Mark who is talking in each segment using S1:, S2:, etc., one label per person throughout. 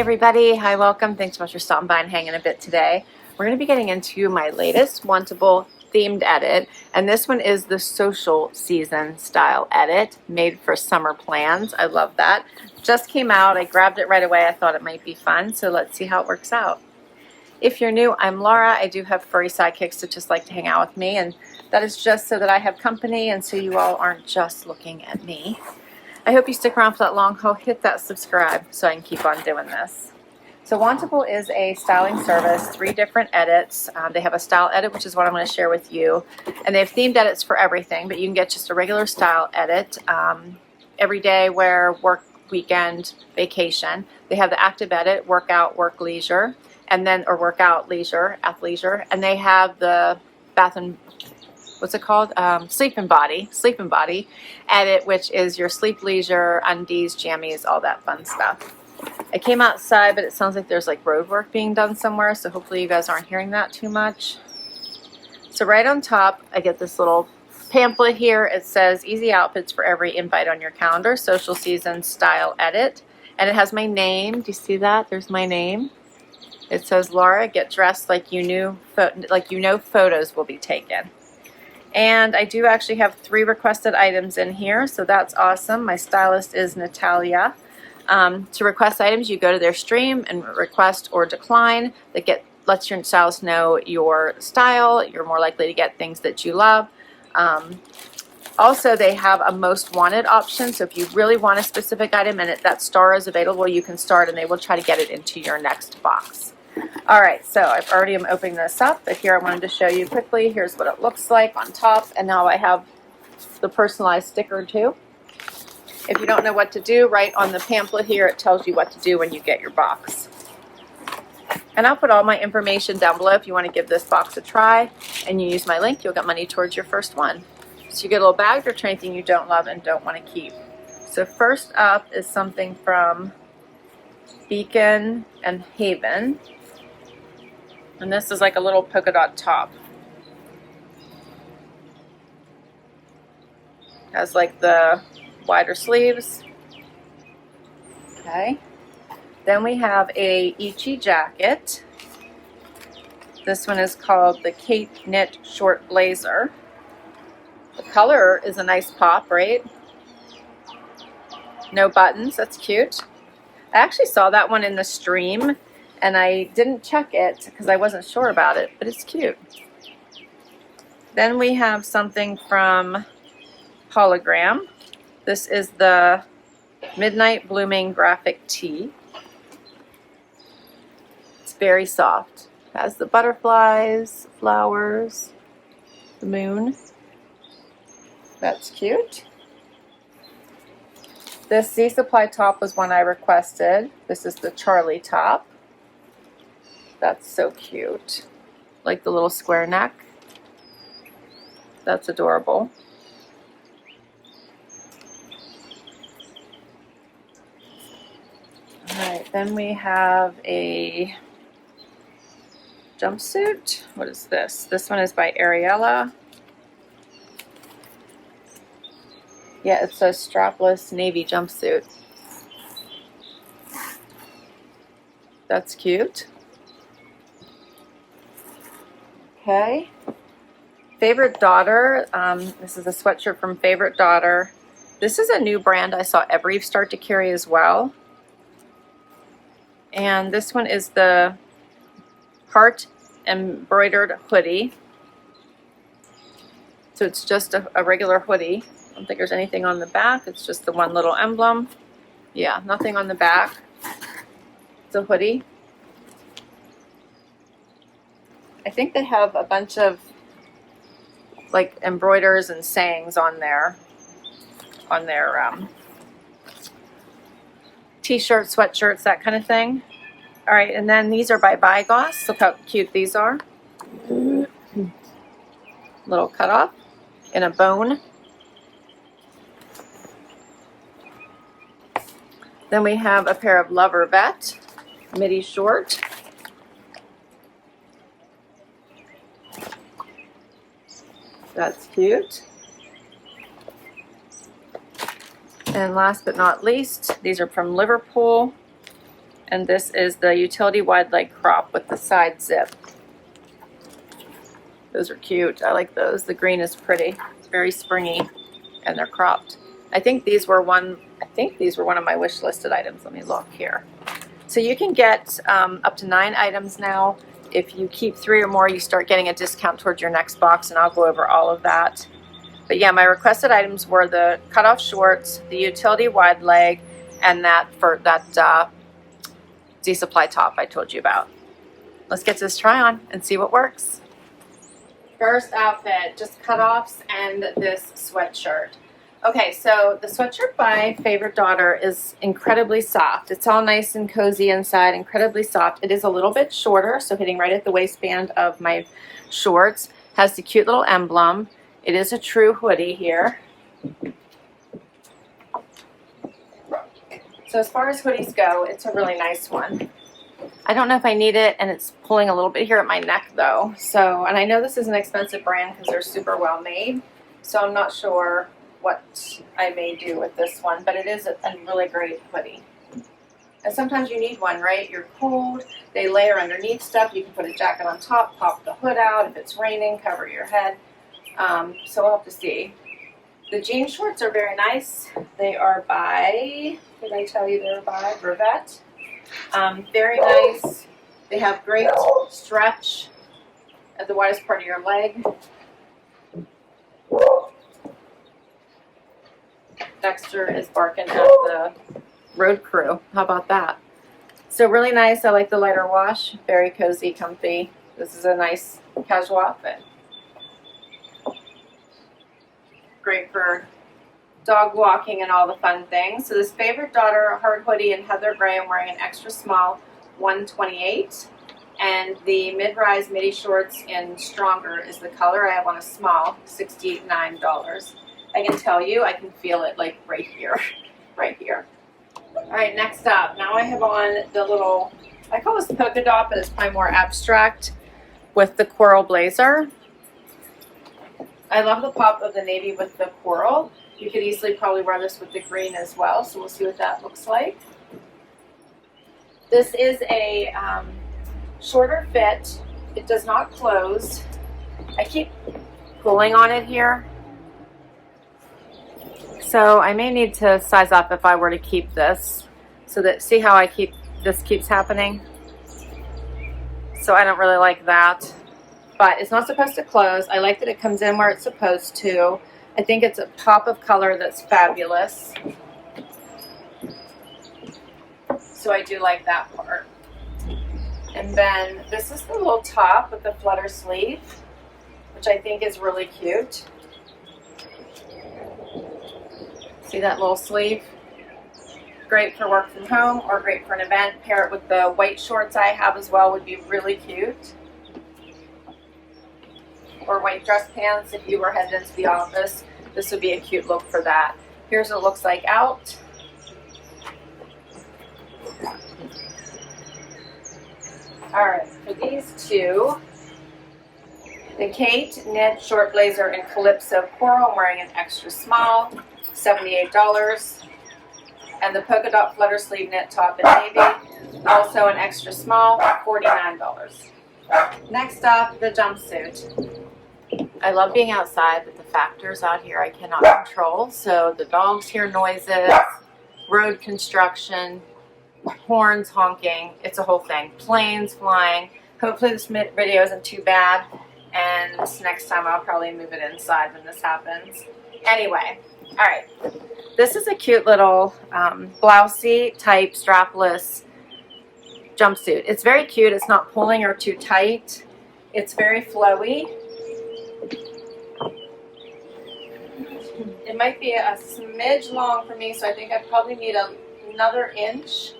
S1: everybody. Hi, welcome. Thanks so much for stopping by and hanging a bit today. We're going to be getting into my latest Wantable themed edit, and this one is the social season style edit made for summer plans. I love that. Just came out. I grabbed it right away. I thought it might be fun, so let's see how it works out. If you're new, I'm Laura. I do have furry sidekicks that just like to hang out with me, and that is just so that I have company and so you all aren't just looking at me. I hope you stick around for that long haul. Hit that subscribe so I can keep on doing this. So Wantable is a styling service, 3 different edits. They have a style edit, which is what I'm going to share with you. And they have themed edits for everything, but you can get just a regular style edit. Every day, wear, work, weekend, vacation. They have the active edit, workout, work, leisure, and then, or workout, leisure, athleisure. And they have the bath and what's it called? Sleep and body edit, which is your sleep, leisure, undies, jammies, all that fun stuff. I came outside, but it sounds like there's like road work being done somewhere, so hopefully you guys aren't hearing that too much. So right on top, I get this little pamphlet here. It says easy outfits for every invite on your calendar, social season style edit. And it has my name. Do you see that? There's my name. It says, Laura, get dressed like you know photos will be taken. And I do actually have 3 requested items in here, so that's awesome. My stylist is Natalia. To request items, you go to their stream and request or decline. That lets your stylist know your style. You're more likely to get things that you love. Also, they have a most wanted option, so if you really want a specific item and that star is available, you can start and they will try to get it into your next box. All right, so I've already am opening this up, but here I wanted to show you quickly. Here's what it looks like on top, and now I have the personalized sticker too. If you don't know what to do, right on the pamphlet here, it tells you what to do when you get your box. And I'll put all my information down below if you want to give this box a try, and you use my link, you'll get money towards your first one. So you get a little bag for anything you don't love and don't want to keep. So first up is something from Beacon and Haven. And this is like a little polka dot top. Has like the wider sleeves. Okay. Then we have a Ichi jacket. This one is called the Cape Knit Short Blazer. The color is a nice pop, right? No buttons, that's cute. I actually saw that one in the stream and I didn't check it because I wasn't sure about it, but it's cute. Then we have something from Polagram. This is the Midnight Blooming Graphic Tee. It's very soft. It has the butterflies, flowers, the moon. That's cute. This Z Supply top was one I requested. This is the Charli top. That's so cute. Like the little square neck. That's adorable. Alright, then we have a jumpsuit. What is this? This one is by Ariella. Yeah, it's a strapless navy jumpsuit. That's cute. Okay. Favorite Daughter. This is a sweatshirt from Favorite Daughter. This is a new brand I saw Evereve start to carry as well. And this one is the heart embroidered hoodie. So it's just a regular hoodie. I don't think there's anything on the back. It's just the one little emblem. Yeah, nothing on the back. It's a hoodie. I think they have a bunch of like embroiders and sayings on their t-shirts, sweatshirts, that kind of thing. All right, and then these are by Vigoss. Look how cute these are. Little cutoff in a bone. Then we have a pair of Lovervet Midi short. That's cute. And last but not least, these are from Liverpool. And this is the utility wide leg crop with the side zip. Those are cute. I like those. The green is pretty. It's very springy, and they're cropped. I think these were one of my wish listed items. Let me look here. So you can get up to 9 items now. If you keep 3 or more, you start getting a discount towards your next box, and I'll go over all of that. But yeah, my requested items were the cutoff shorts, the utility wide leg, and that Z-Supply top I told you about. Let's get to this try on and see what works. First outfit, just cutoffs and this sweatshirt. Okay, so the sweatshirt by Favorite Daughter is incredibly soft. It's all nice and cozy inside, incredibly soft. It is a little bit shorter, so hitting right at the waistband of my shorts. Has the cute little emblem. It is a true hoodie here. So as far as hoodies go, it's a really nice one. I don't know if I need it, and it's pulling a little bit here at my neck though. So, and I know this is an expensive brand because they're super well made. So I'm not sure what I may do with this one, but it is a really great hoodie. And sometimes you need one, right? You're cold, they layer underneath stuff. You can put a jacket on top, pop the hood out. If it's raining, cover your head. So we'll have to see. The jean shorts are very nice. They are by, did I tell you they're by Lovervet? Very nice. They have great stretch at the widest part of your leg. Dexter is barking at the road crew. How about that? So really nice. I like the lighter wash. Very cozy, comfy. This is a nice casual outfit. Great for dog walking and all the fun things. So this Favorite Daughter hard hoodie in heather gray. I'm wearing an extra small 128. And the mid-rise midi shorts in stronger is the color. I have on a small, $69. I can tell you, I can feel it like right here, right here. All right, next up, now I have on the little, I call this polka dot, but it's probably more abstract, with the coral blazer. I love the pop of the navy with the coral. You could easily probably wear this with the green as well, so we'll see what that looks like. This is a shorter fit. It does not close. I keep pulling on it here. So I may need to size up if I were to keep this, so that, see how this keeps happening? So I don't really like that, but it's not supposed to close. I like that it comes in where it's supposed to. I think it's a pop of color that's fabulous. So I do like that part. And then this is the little top with the flutter sleeve, which I think is really cute. See that little sleeve? Great for work from home or great for an event. Pair it with the white shorts I have as well would be really cute. Or white dress pants if you were headed into the office. This would be a cute look for that. Here's what it looks like out. Alright, for these two, the Kate knit short blazer in Calypso Coral, I'm wearing an extra small, $78. And the polka dot flutter sleeve knit top in navy, also an extra small, $49. Next up, the jumpsuit. I love being outside, but the factors out here I cannot control. So the dogs hear noises, road construction, horns honking, it's a whole thing. Planes flying. Hopefully this video isn't too bad, and next time I'll probably move it inside when this happens. Anyway, all right. This is a cute little blousey type strapless jumpsuit. It's very cute. It's not pulling or too tight. It's very flowy. It might be a smidge long for me, so I think I probably need another inch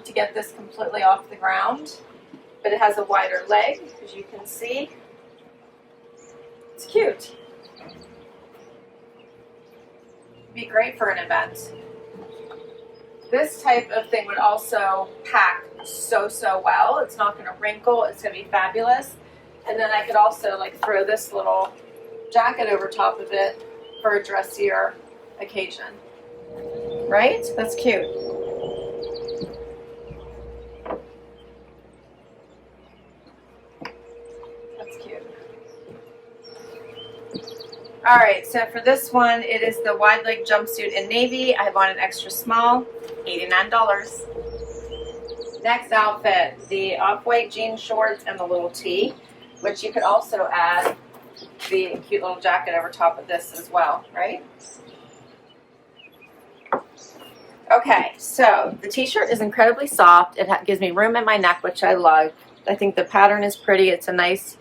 S1: to get this completely off the ground. But it has a wider leg, as you can see. It's cute. Be great for an event. This type of thing would also pack so well. It's not going to wrinkle. It's going to be fabulous. And then I could also like throw this little jacket over top of it for a dressier occasion. Right? That's cute. All right, so for this one, it is the wide leg jumpsuit in navy. I bought an extra small, $89. Next outfit, the off-white jean shorts and the little tee, which you could also add the cute little jacket over top of this as well, right? Okay, so the t-shirt is incredibly soft. It gives me room in my neck, which I love. I think the pattern is pretty. It's a nice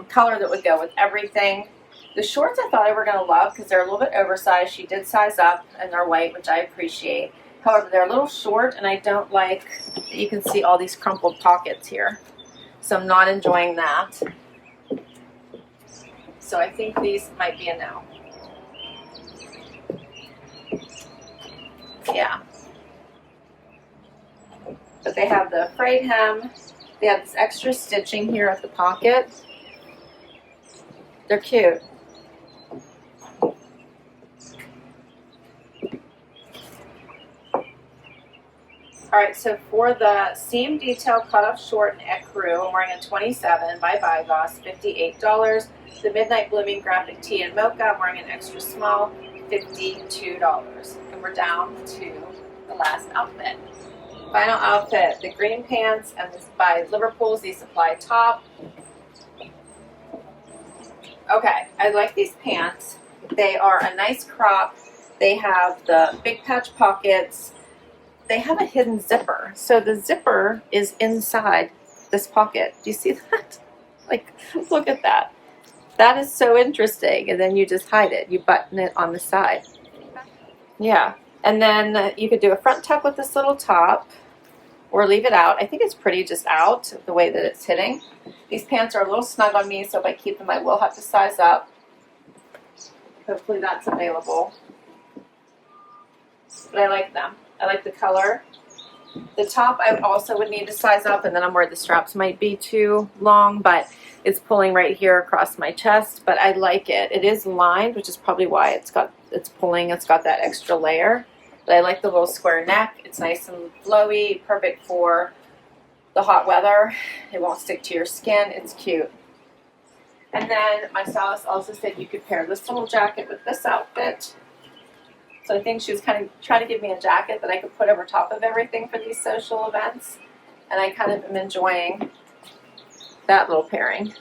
S1: color that would go with everything. The shorts I thought I were going to love because they're a little bit oversized. She did size up and they're white, which I appreciate. However, they're a little short and I don't like, you can see all these crumpled pockets here. So I'm not enjoying that. So I think these might be a no. Yeah. But they have the frayed hem. They have this extra stitching here at the pocket. They're cute. Alright, so for the seam detail cutoff short and ecru, I'm wearing a 27 by Vigoss, $58. The midnight blooming graphic tee and mocha, I'm wearing an extra small, $52. And we're down to the last outfit. Final outfit, the green pants, and this by Liverpool's the Supply top. Okay, I like these pants. They are a nice crop. They have the big patch pockets. They have a hidden zipper. So the zipper is inside this pocket. Do you see that? Like, look at that. That is so interesting. And then you just hide it. You button it on the side. Yeah. And then you could do a front tuck with this little top or leave it out. I think it's pretty just out the way that it's hitting. These pants are a little snug on me, so if I keep them, I will have to size up. Hopefully that's available. But I like them. I like the color. The top I also would need to size up, and then I'm worried the straps might be too long, but it's pulling right here across my chest, but I like it. It is lined, which is probably why it's pulling. It's got that extra layer. But I like the little square neck. It's nice and flowy, perfect for the hot weather. It won't stick to your skin. It's cute. And then my stylist also said you could pair this little jacket with this outfit. So I think she was kind of trying to give me a jacket that I could put over top of everything for these social events. And I kind of am enjoying that little pairing.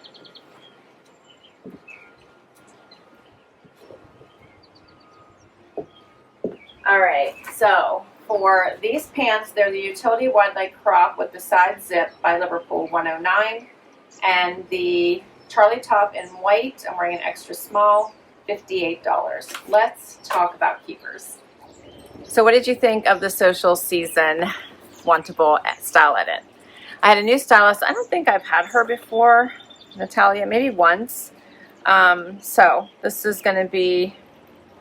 S1: All right, so for these pants, they're the utility wide leg crop with the side zip by Liverpool 109. And the Charli top in white, I'm wearing an extra small, $58. Let's talk about keepers. So what did you think of the social season Wantable style edit? I had a new stylist. I don't think I've had her before, Natalia, maybe once. So this is going to be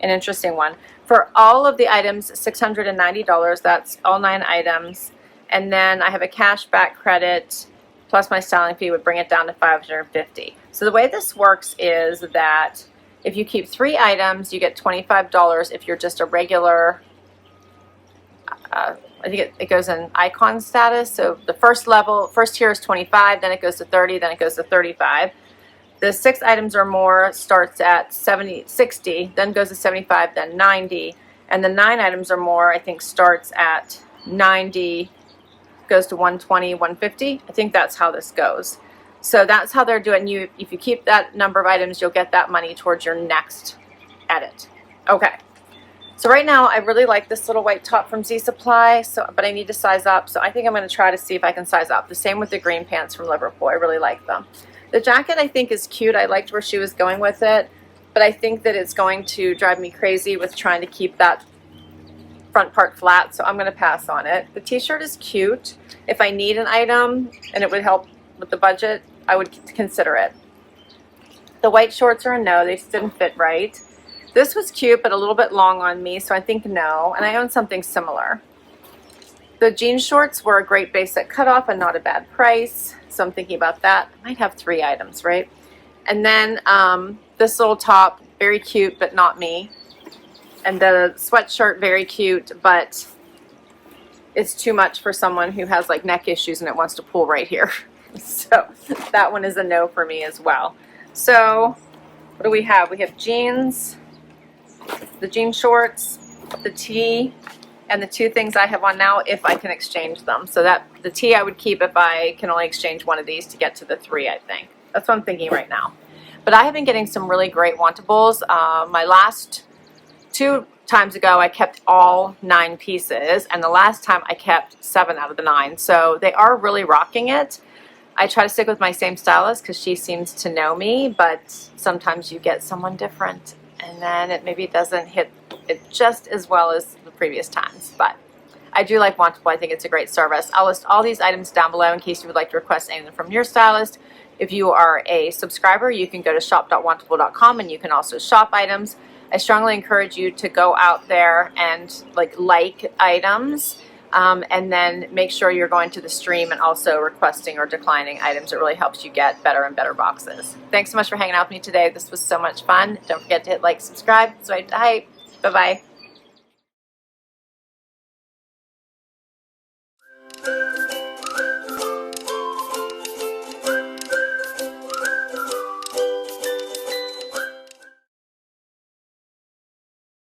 S1: an interesting one. For all of the items, $690. That's all 9 items. And then I have a cash back credit plus my styling fee would bring it down to $550. So the way this works is that if you keep 3 items, you get $25 if you're just a regular, I think it goes in icon status. So the first tier is 25, then it goes to 30, then it goes to 35. The 6 items or more starts at 60, then goes to 75, then 90. And the 9 items or more, I think, starts at 90, goes to 120, 150. I think that's how this goes. So that's how they're doing. If you keep that number of items, you'll get that money towards your next edit. Okay. So right now, I really like this little white top from Z Supply, but I need to size up. So I think I'm going to try to see if I can size up. The same with the green pants from Liverpool. I really like them. The jacket I think is cute. I liked where she was going with it, but I think that it's going to drive me crazy with trying to keep that front part flat, so I'm going to pass on it. The t-shirt is cute. If I need an item and it would help with the budget, I would consider it. The white shorts are a no. They just didn't fit right. This was cute, but a little bit long on me, so I think no. And I own something similar. The jean shorts were a great basic cutoff and not a bad price, so I'm thinking about that. I might have 3 items, right? And then this little top, very cute, but not me. And the sweatshirt, very cute, but it's too much for someone who has like neck issues and it wants to pull right here. So that one is a no for me as well. So What do we have? We have jeans, the jean shorts, the tee, and the two things I have on now if I can exchange them. So that the tee I would keep if I can only exchange one of these to get to the 3, I think. That's what I'm thinking right now. But I have been getting some really great wantables. My last 2 times ago I kept all 9 pieces, and the last time I kept 7 out of the 9. So they are really rocking it. I try to stick with my same stylist because she seems to know me, but sometimes you get someone different and then it maybe doesn't hit it just as well as the previous times. But I do like Wantable. I think it's a great service. I'll list all these items down below in case you would like to request anything from your stylist. If you are a subscriber, you can go to shop.wantable.com and you can also shop items. I strongly encourage you to go out there and like items. And then make sure you're going to the stream and also requesting or declining items. It really helps you get better and better boxes. Thanks so much for hanging out with me today. This was so much fun. Don't forget to hit like, subscribe. So bye-bye.